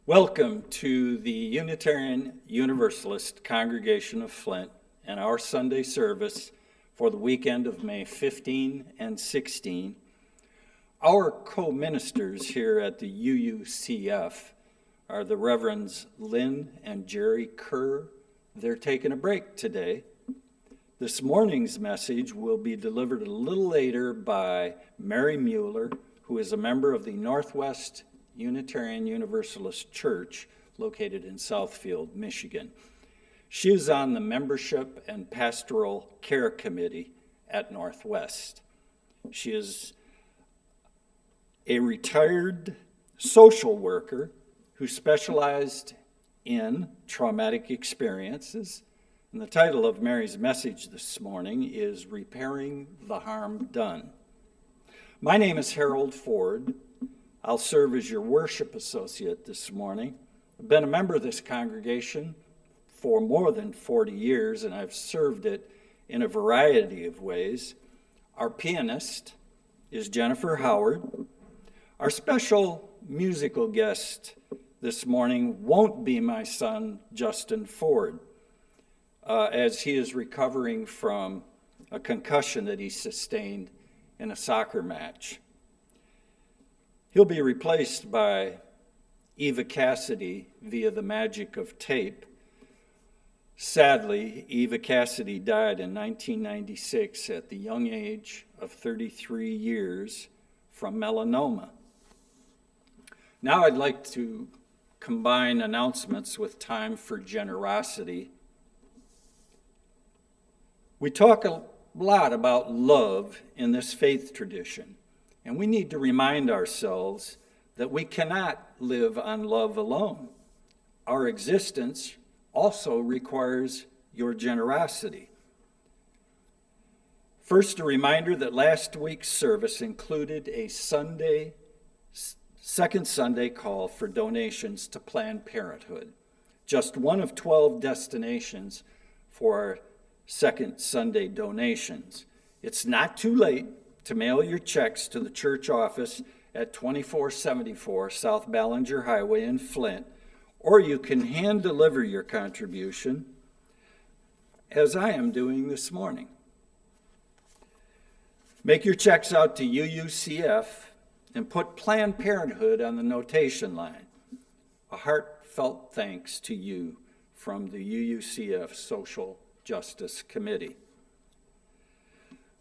Welcome to the Unitarian Universalist congregation of Flint and our Sunday service for the weekend of May 15 and 16. Our co-ministers here at the UUCF are the Reverends Lynn and Jerry Kerr. They're taking a break today. This morning's message will be delivered a little later by Mary Mueller, who is a member of the Northwest Unitarian Universalist Church located in Southfield, Michigan. She is on the Membership and Pastoral Care Committee at Northwest. She is a retired social worker who specialized in traumatic experiences. And the title of Mary's message this morning is Repairing the Harm Done. My name is Harold Ford. I'll serve as your worship associate this morning. I've been a member of this congregation for more than 40 years, and I've served it in a variety of ways. Our pianist is Jennifer Howard. Our special musical guest this morning won't be my son, Justin Ford, as he is recovering from a concussion that he sustained in a soccer match. He'll be replaced by Eva Cassidy via the magic of tape. Sadly, Eva Cassidy died in 1996 at the young age of 33 years from melanoma. Now I'd like to combine announcements with time for generosity. We talk a lot about love in this faith tradition. And we need to remind ourselves that we cannot live on love alone. Our existence also requires your generosity. First, a reminder that last week's service included a second Sunday call for donations to Planned Parenthood, just one of 12 destinations for our second Sunday donations. It's not too late to mail your checks to the church office at 2474 South Ballinger Highway in Flint, or you can hand deliver your contribution, as I am doing this morning. Make your checks out to UUCF and put Planned Parenthood on the notation line. A heartfelt thanks to you from the UUCF Social Justice Committee.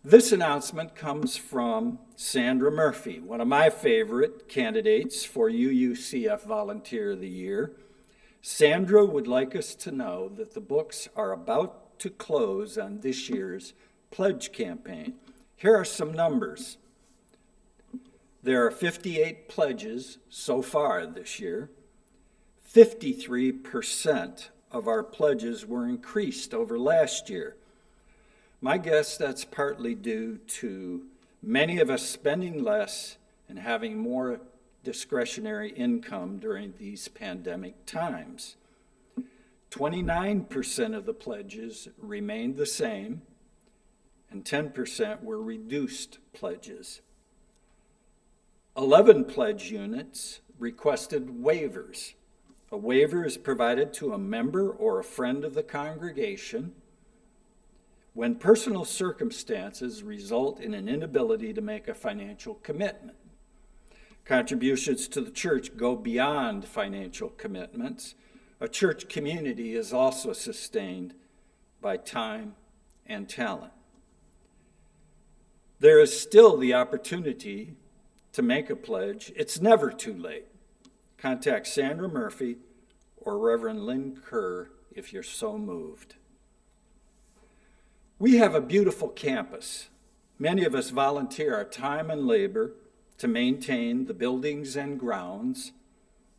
This announcement comes from Sandra Murphy, one of my favorite candidates for UUCF Volunteer of the Year. Sandra would like us to know that the books are about to close on this year's pledge campaign. Here are some numbers. There are 58 pledges so far this year. 53% of our pledges were increased over last year. My guess that's partly due to many of us spending less and having more discretionary income during these pandemic times. 29% of the pledges remained the same, and 10% were reduced pledges. 11 pledge units requested waivers. A waiver is provided to a member or a friend of the congregation when personal circumstances result in an inability to make a financial commitment. Contributions to the church go beyond financial commitments. A church community is also sustained by time and talent. There is still the opportunity to make a pledge. It's never too late. Contact Sandra Murphy or Reverend Lynn Kerr if you're so moved. We have a beautiful campus. Many of us volunteer our time and labor to maintain the buildings and grounds.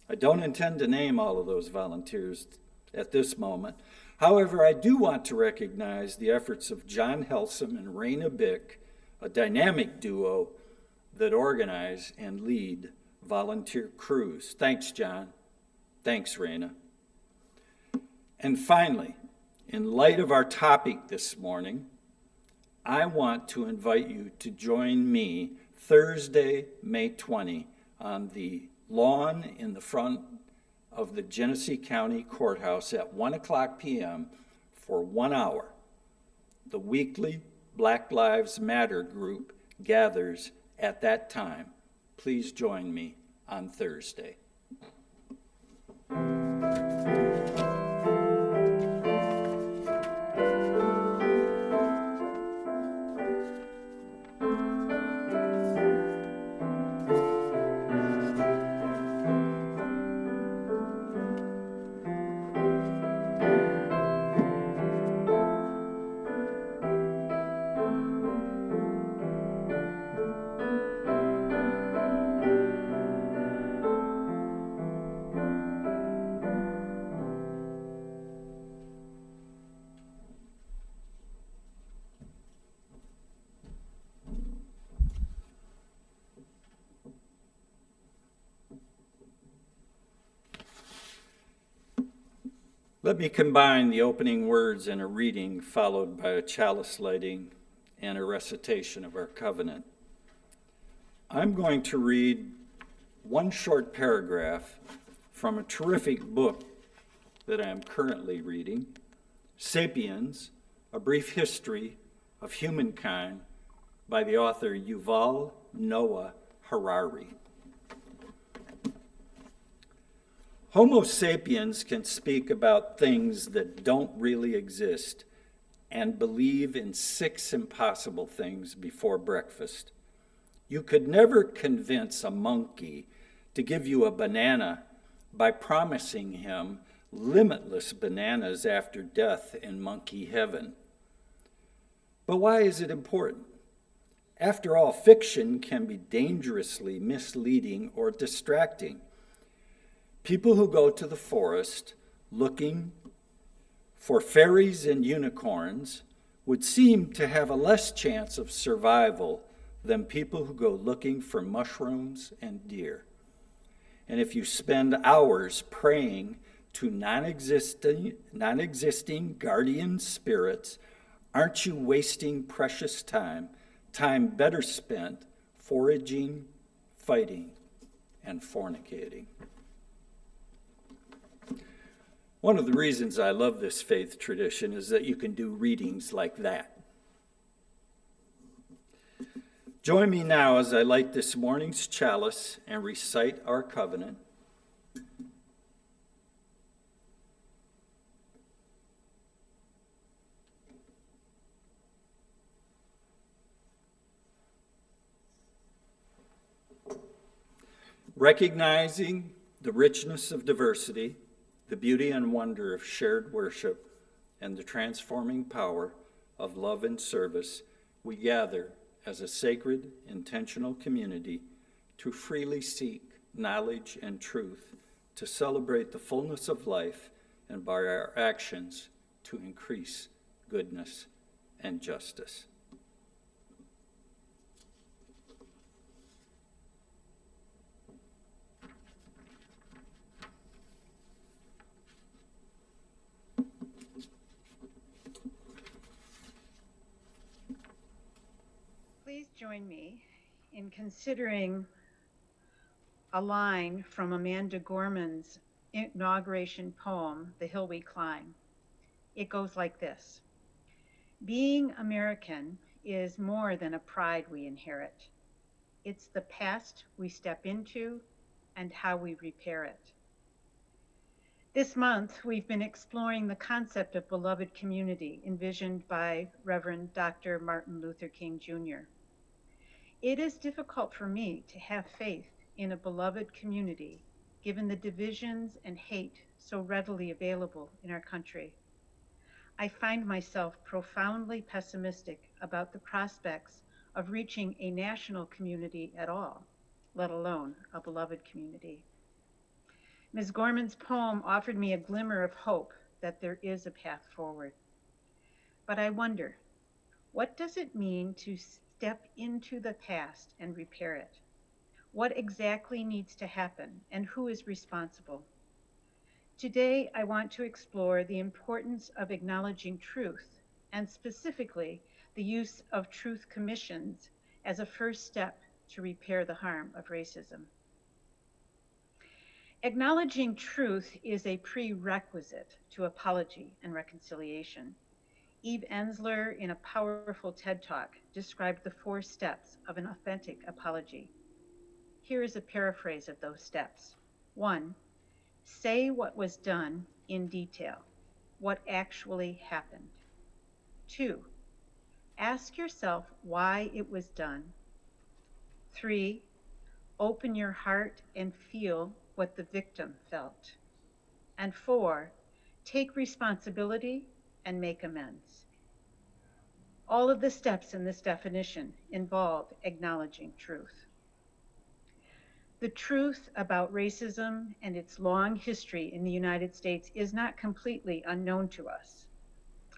I don't intend to name all of those volunteers at this moment. However, I do want to recognize the efforts of John Helsom and Raina Bick, a dynamic duo that organize and lead volunteer crews. Thanks, John. Thanks, Raina. And finally, in light of our topic this morning, I want to invite you to join me Thursday, May 20, on the lawn in the front of the Genesee County Courthouse at 1:00 p.m. for 1 hour. The weekly Black Lives Matter group gathers at that time. Please join me on Thursday. Let me combine the opening words in a reading followed by a chalice lighting and a recitation of our covenant. I'm going to read one short paragraph from a terrific book that I am currently reading, Sapiens, A Brief History of Humankind by the author Yuval Noah Harari. Homo sapiens can speak about things that don't really exist and believe in 6 impossible things before breakfast. You could never convince a monkey to give you a banana by promising him limitless bananas after death in monkey heaven. But why is it important? After all, fiction can be dangerously misleading or distracting. People who go to the forest looking for fairies and unicorns would seem to have a less chance of survival than people who go looking for mushrooms and deer. And if you spend hours praying to non-existing guardian spirits, aren't you wasting precious time better spent foraging, fighting, and fornicating? One of the reasons I love this faith tradition is that you can do readings like that. Join me now as I light this morning's chalice and recite our covenant. Recognizing the richness of diversity, the beauty and wonder of shared worship, and the transforming power of love and service, we gather as a sacred, intentional community to freely seek knowledge and truth, to celebrate the fullness of life, and by our actions to increase goodness and justice. Please join me in considering a line from Amanda Gorman's inauguration poem, The Hill We Climb. It goes like this: being American is more than a pride we inherit. It's the past we step into and how we repair it. This month, we've been exploring the concept of beloved community envisioned by Reverend Dr. Martin Luther King Jr. It is difficult for me to have faith in a beloved community given the divisions and hate so readily available in our country. I find myself profoundly pessimistic about the prospects of reaching a national community at all, let alone a beloved community. Ms. Gorman's poem offered me a glimmer of hope that there is a path forward. But I wonder, what does it mean to step into the past and repair it? What exactly needs to happen, and who is responsible? Today, I want to explore the importance of acknowledging truth, and specifically the use of truth commissions as a first step to repair the harm of racism. Acknowledging truth is a prerequisite to apology and reconciliation. Eve Ensler, in a powerful TED Talk, described the 4 steps of an authentic apology. Here is a paraphrase of those steps. 1, say what was done in detail, what actually happened. 2, ask yourself why it was done. 3, open your heart and feel what the victim felt. And 4, take responsibility and make amends. All of the steps in this definition involve acknowledging truth. The truth about racism and its long history in the United States is not completely unknown to us.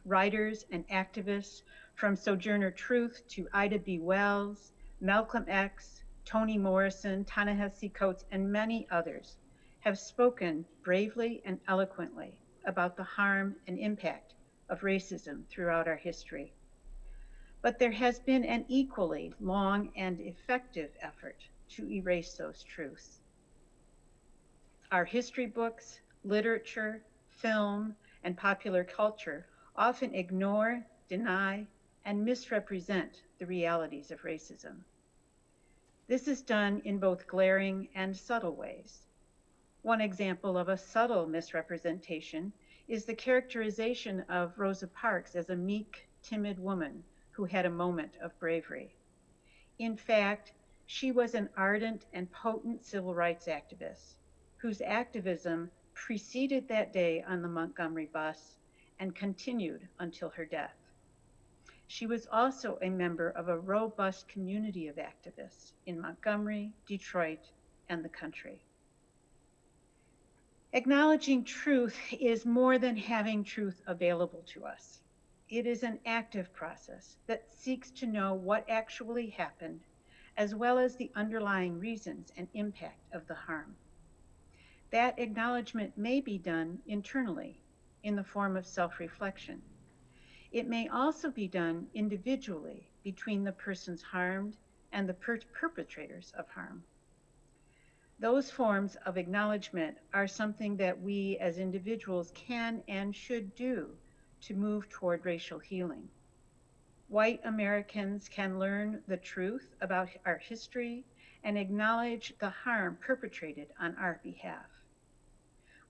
Writers and activists, from Sojourner Truth to Ida B. Wells, Malcolm X, Toni Morrison, Ta-Nehisi Coates, and many others, have spoken bravely and eloquently about the harm and impact of racism throughout our history. But there has been an equally long and effective effort to erase those truths. Our history books, literature, film, and popular culture often ignore, deny, and misrepresent the realities of racism. This is done in both glaring and subtle ways. One example of a subtle misrepresentation is the characterization of Rosa Parks as a meek, timid woman who had a moment of bravery. In fact, she was an ardent and potent civil rights activist whose activism preceded that day on the Montgomery bus and continued until her death. She was also a member of a robust community of activists in Montgomery, Detroit, and the country. Acknowledging truth is more than having truth available to us. It is an active process that seeks to know what actually happened, as well as the underlying reasons and impact of the harm. That acknowledgement may be done internally in the form of self-reflection. It may also be done individually between the persons harmed and the perpetrators of harm. Those forms of acknowledgement are something that we as individuals can and should do to move toward racial healing. White Americans can learn the truth about our history and acknowledge the harm perpetrated on our behalf.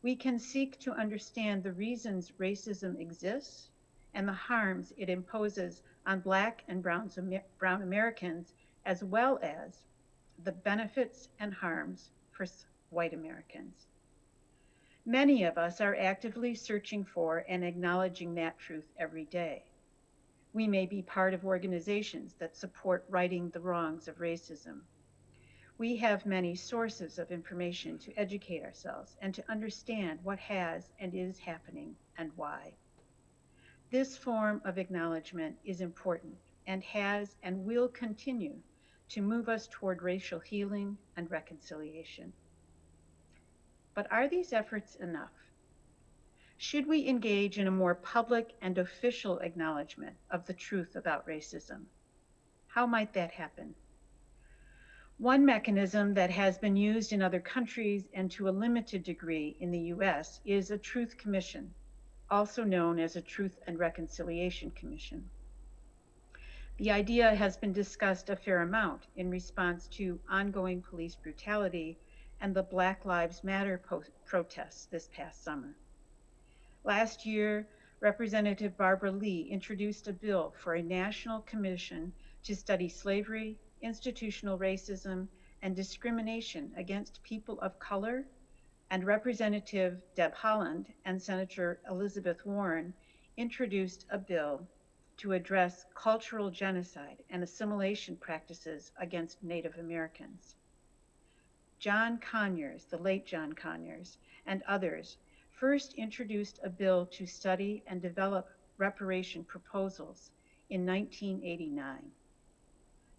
We can seek to understand the reasons racism exists and the harms it imposes on Black and brown Americans, as well as the benefits and harms for white Americans. Many of us are actively searching for and acknowledging that truth every day. We may be part of organizations that support righting the wrongs of racism. We have many sources of information to educate ourselves and to understand what has and is happening and why. This form of acknowledgement is important and has and will continue to move us toward racial healing and reconciliation. But are these efforts enough? Should we engage in a more public and official acknowledgement of the truth about racism? How might that happen? One mechanism that has been used in other countries and to a limited degree in the US is a Truth Commission, also known as a Truth and Reconciliation Commission. The idea has been discussed a fair amount in response to ongoing police brutality and the Black Lives Matter protests this past summer. Last year, Representative Barbara Lee introduced a bill for a national commission to study slavery, institutional racism, and discrimination against people of color, and Representative Deb Haaland and Senator Elizabeth Warren introduced a bill to address cultural genocide and assimilation practices against Native Americans. John Conyers, the late John Conyers, and others first introduced a bill to study and develop reparation proposals in 1989.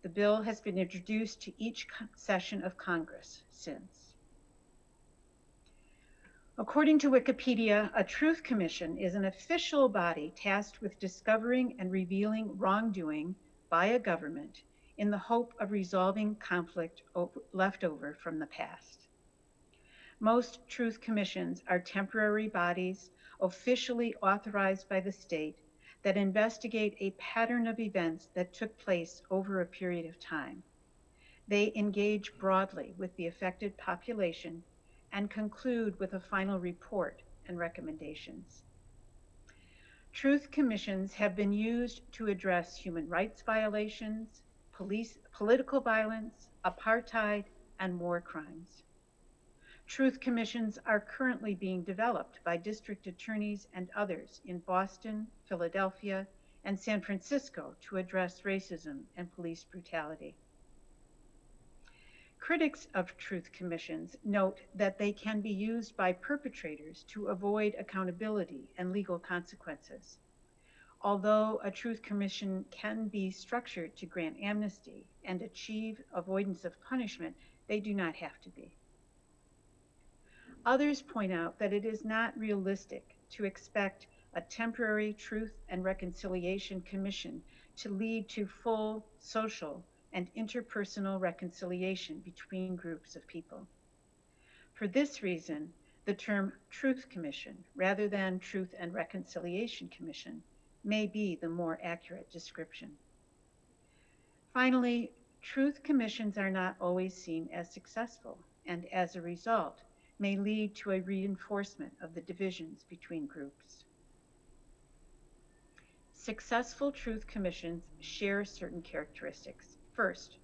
The bill has been introduced to each session of Congress since. According to Wikipedia, a Truth Commission is an official body tasked with discovering and revealing wrongdoing by a government in the hope of resolving conflict left over from the past. Most truth commissions are temporary bodies officially authorized by the state that investigate a pattern of events that took place over a period of time. They engage broadly with the affected population and conclude with a final report and recommendations. Truth commissions have been used to address human rights violations, political violence, apartheid, and war crimes. Truth commissions are currently being developed by district attorneys and others in Boston, Philadelphia, and San Francisco to address racism and police brutality. Critics of truth commissions note that they can be used by perpetrators to avoid accountability and legal consequences. Although a truth commission can be structured to grant amnesty and achieve avoidance of punishment, they do not have to be. Others point out that it is not realistic to expect a temporary Truth and Reconciliation Commission to lead to full social and interpersonal reconciliation between groups of people. For this reason, the term Truth Commission, rather than Truth and Reconciliation Commission, may be the more accurate description. Finally, truth commissions are not always seen as successful, and as a result, may lead to a reinforcement of the divisions between groups. Successful truth commissions share certain characteristics. First,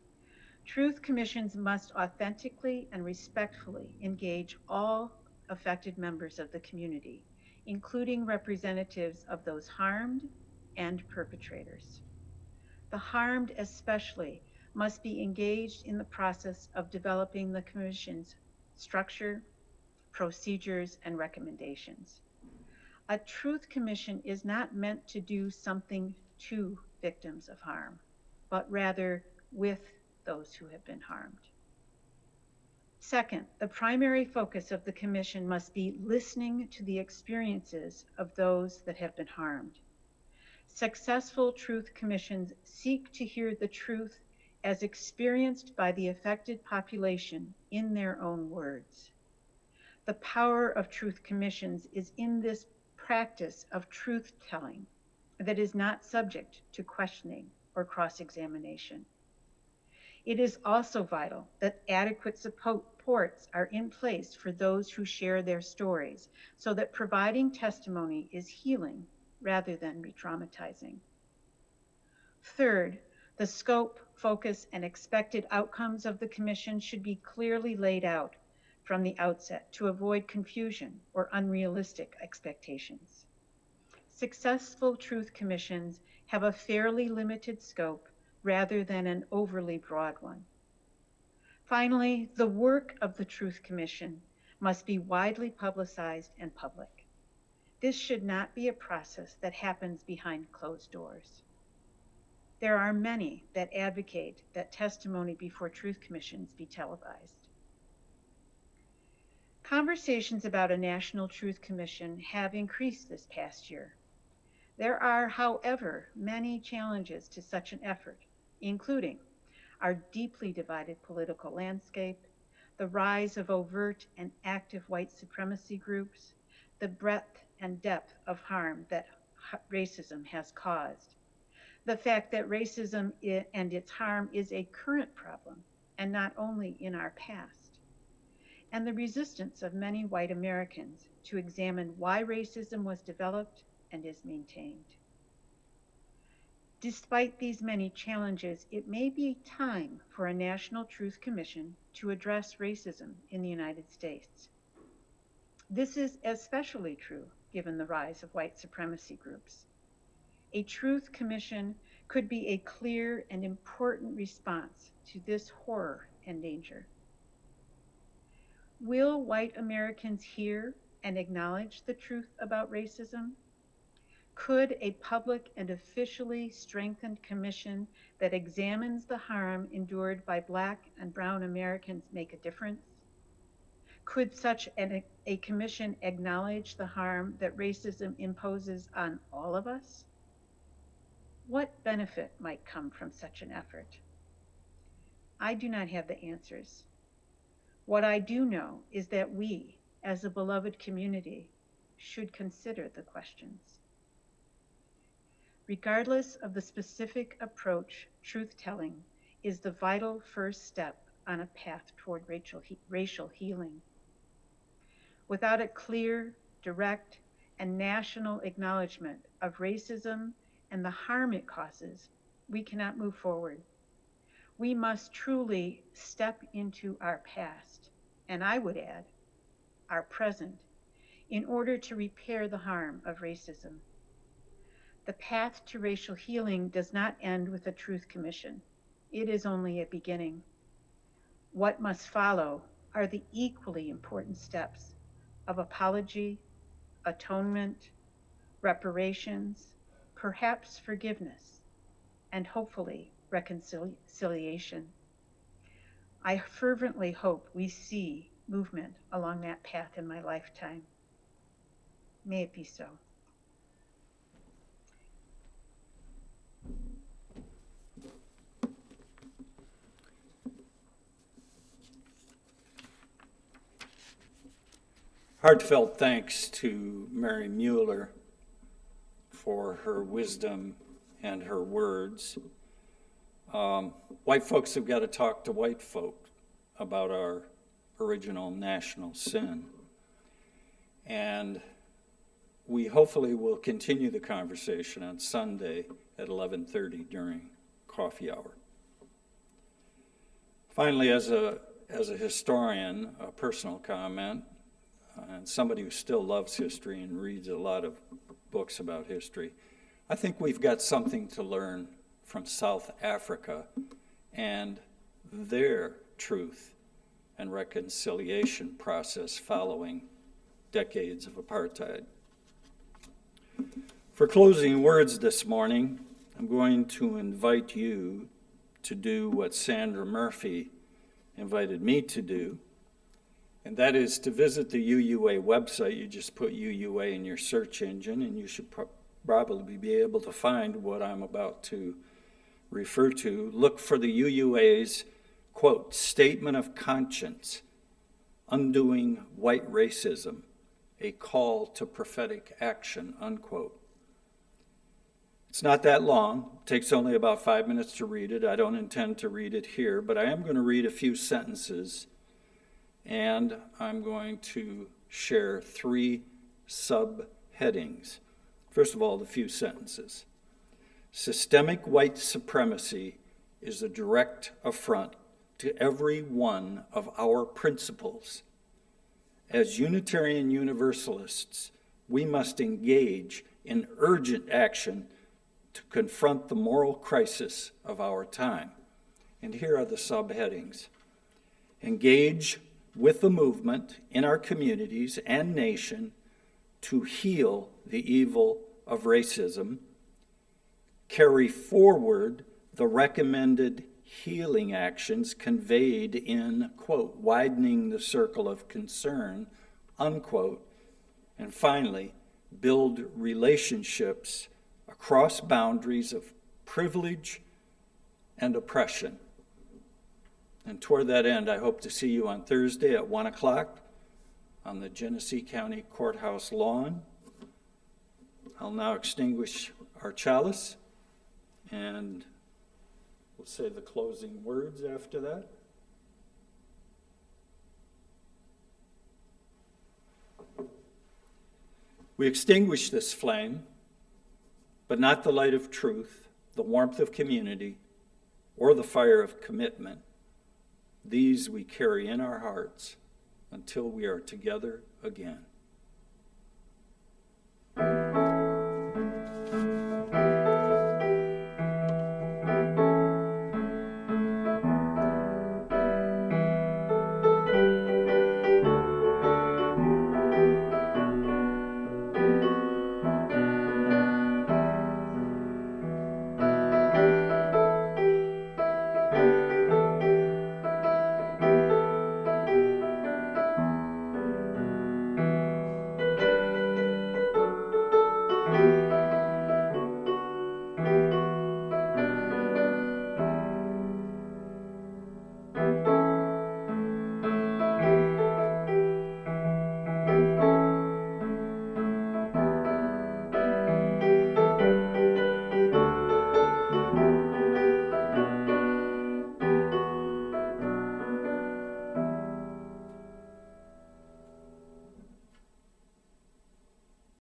truth commissions must authentically and respectfully engage all affected members of the community, including representatives of those harmed and perpetrators. The harmed especially must be engaged in the process of developing the commission's structure, procedures, and recommendations. A truth commission is not meant to do something to victims of harm, but rather with those who have been harmed. Second, the primary focus of the commission must be listening to the experiences of those that have been harmed. Successful truth commissions seek to hear the truth as experienced by the affected population in their own words. The power of truth commissions is in this practice of truth-telling that is not subject to questioning or cross-examination. It is also vital that adequate supports are in place for those who share their stories, so that providing testimony is healing rather than re-traumatizing. Third, the scope, focus, and expected outcomes of the commission should be clearly laid out from the outset to avoid confusion or unrealistic expectations. Successful truth commissions have a fairly limited scope rather than an overly broad one. Finally, the work of the Truth Commission must be widely publicized and public. This should not be a process that happens behind closed doors. There are many that advocate that testimony before truth commissions be televised. Conversations about a National Truth Commission have increased this past year. There are, however, many challenges to such an effort, including our deeply divided political landscape, the rise of overt and active white supremacy groups, the breadth and depth of harm that racism has caused, the fact that racism and its harm is a current problem and not only in our past, and the resistance of many white Americans to examine why racism was developed and is maintained. Despite these many challenges, it may be time for a National Truth Commission to address racism in the United States. This is especially true given the rise of white supremacy groups. A Truth Commission could be a clear and important response to this horror and danger. Will white Americans hear and acknowledge the truth about racism? Could a public and officially strengthened commission that examines the harm endured by Black and Brown Americans make a difference? Could such a commission acknowledge the harm that racism imposes on all of us? What benefit might come from such an effort? I do not have the answers, What I do know is that we, as a beloved community, should consider the questions. Regardless of the specific approach, truth-telling is the vital first step on a path toward racial healing. Without a clear, direct, and national acknowledgement of racism and the harm it causes, we cannot move forward. We must truly step into our past, and I would add, our present, in order to repair the harm of racism. The path to racial healing does not end with a truth commission. It is only a beginning. What must follow are the equally important steps of apology, atonement, reparations, perhaps forgiveness, and hopefully reconciliation. I fervently hope we see movement along that path in my lifetime. May it be so. Heartfelt thanks to Mary Mueller for her wisdom and her words. White folks have got to talk to white folk about our original national sin. And we hopefully will continue the conversation on Sunday at 11:30 during coffee hour. Finally, as a historian, a personal comment, and somebody who still loves history and reads a lot of books about history, I think we've got something to learn from South Africa and their truth and reconciliation process following decades of apartheid. For closing words this morning, I'm going to invite you to do what Sandra Murphy invited me to do, and that is to visit the UUA website. You just put UUA in your search engine, and you should probably be able to find what I'm about to refer to. Look for the UUA's, quote, Statement of Conscience, Undoing White Racism, a Call to Prophetic Action, unquote. It's not that long. It takes only about 5 minutes to read it. I don't intend to read it here, but I am going to read a few sentences, and I'm going to share 3 subheadings. First of all, the few sentences. Systemic white supremacy is a direct affront to every one of our principles. As Unitarian Universalists, we must engage in urgent action to confront the moral crisis of our time. And here are the subheadings. Engage with the movement in our communities and nation to heal the evil of racism, carry forward the recommended healing actions conveyed in, quote, widening the circle of concern, unquote, and finally, build relationships across boundaries of privilege and oppression. And toward that end, I hope to see you on Thursday at 1 o'clock on the Genesee County Courthouse lawn. I'll now extinguish our chalice, and we'll say the closing words after that. We extinguish this flame, but not the light of truth, the warmth of community, or the fire of commitment. These we carry in our hearts until we are together again.